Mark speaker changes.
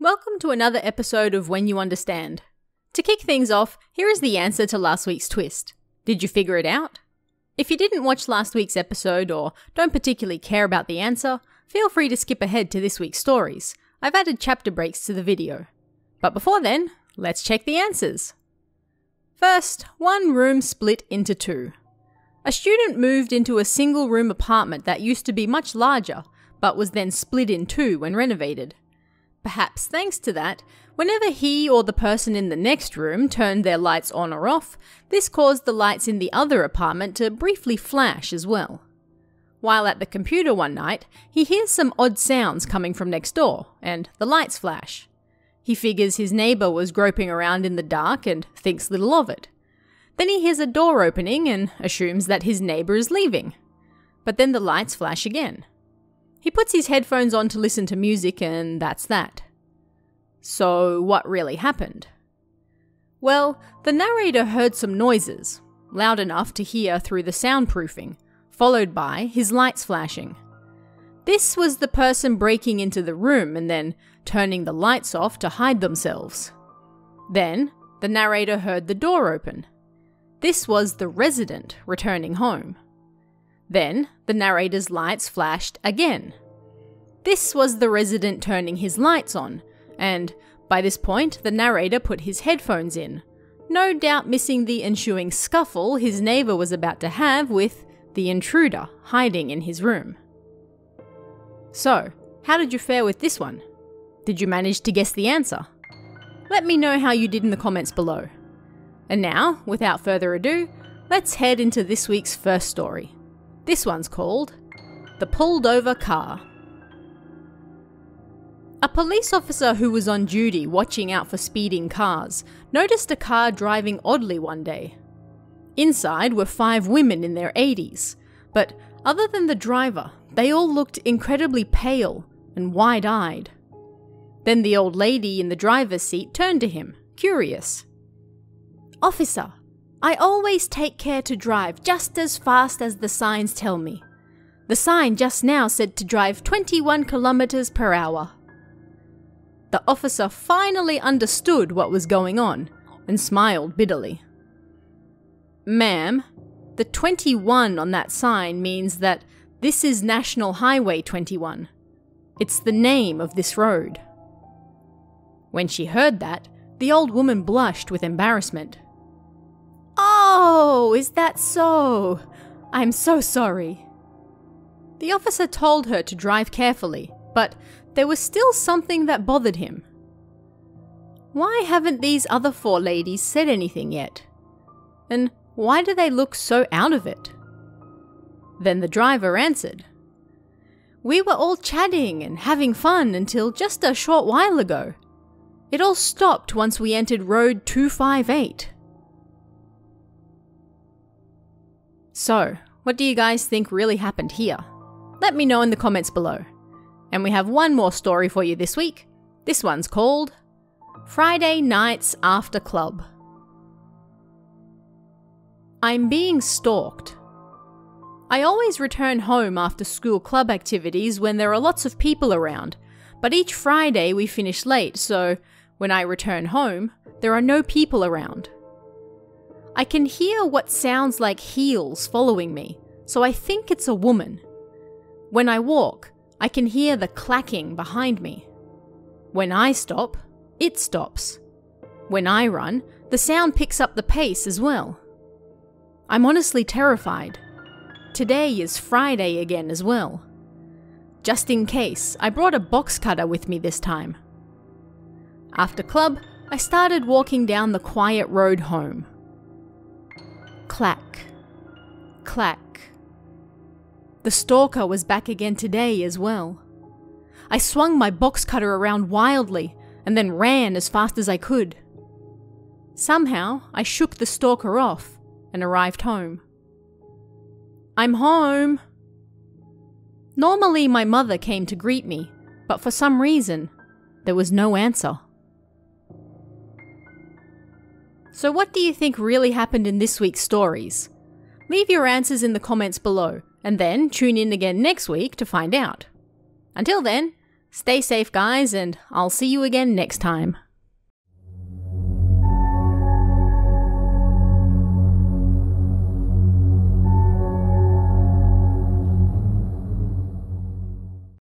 Speaker 1: Welcome to another episode of When You Understand. To kick things off, here is the answer to last week's twist. Did you figure it out? If you didn't watch last week's episode or don't particularly care about the answer, feel free to skip ahead to this week's stories. I've added chapter breaks to the video. But before then, let's check the answers. First, one room split into two. A student moved into a single-room apartment that used to be much larger, but was then split in two when renovated. Perhaps thanks to that, whenever he or the person in the next room turned their lights on or off, this caused the lights in the other apartment to briefly flash as well. While at the computer one night, he hears some odd sounds coming from next door, and the lights flash. He figures his neighbour was groping around in the dark and thinks little of it. Then he hears a door opening and assumes that his neighbour is leaving. But then the lights flash again. He puts his headphones on to listen to music and that's that. So what really happened? Well, the narrator heard some noises, loud enough to hear through the soundproofing, followed by his lights flashing. This was the person breaking into the room and then turning the lights off to hide themselves. Then, the narrator heard the door open. This was the resident returning home. Then, the narrator's lights flashed again. This was the resident turning his lights on, and by this point, the narrator put his headphones in, no doubt missing the ensuing scuffle his neighbour was about to have with the intruder hiding in his room. So, how did you fare with this one? Did you manage to guess the answer? Let me know how you did in the comments below. And now, without further ado, let's head into this week's first story. This one's called The Pulled Over Car. A police officer who was on duty watching out for speeding cars noticed a car driving oddly one day. Inside were 5 women in their 80s, but other than the driver, they all looked incredibly pale and wide-eyed. Then the old lady in the driver's seat turned to him, curious. "Officer, I always take care to drive just as fast as the signs tell me. The sign just now said to drive 21 kilometers per hour." The officer finally understood what was going on and smiled bitterly. "Ma'am, the 21 on that sign means that this is National Highway 21. It's the name of this road." When she heard that, the old woman blushed with embarrassment. "Oh, is that so? I'm so sorry." The officer told her to drive carefully, but there was still something that bothered him. Why haven't these other 4 ladies said anything yet? And why do they look so out of it? Then the driver answered, "We were all chatting and having fun until just a short while ago. It all stopped once we entered Road 258. So, what do you guys think really happened here? Let me know in the comments below. And we have one more story for you this week. This one's called Friday Nights After Club. I'm being stalked. I always return home after school club activities when there are lots of people around, but each Friday we finish late, so when I return home, there are no people around. I can hear what sounds like heels following me, so I think it's a woman. When I walk, I can hear the clacking behind me. When I stop, it stops. When I run, the sound picks up the pace as well. I'm honestly terrified. Today is Friday again as well. Just in case, I brought a box cutter with me this time. After club, I started walking down the quiet road home. Clack. Clack. The stalker was back again today as well. I swung my box cutter around wildly and then ran as fast as I could. Somehow, I shook the stalker off and arrived home. I'm home. Normally, my mother came to greet me, but for some reason, there was no answer. So what do you think really happened in this week's stories? Leave your answers in the comments below, and then tune in again next week to find out. Until then, Stay safe, guys, and I'll see you again next time.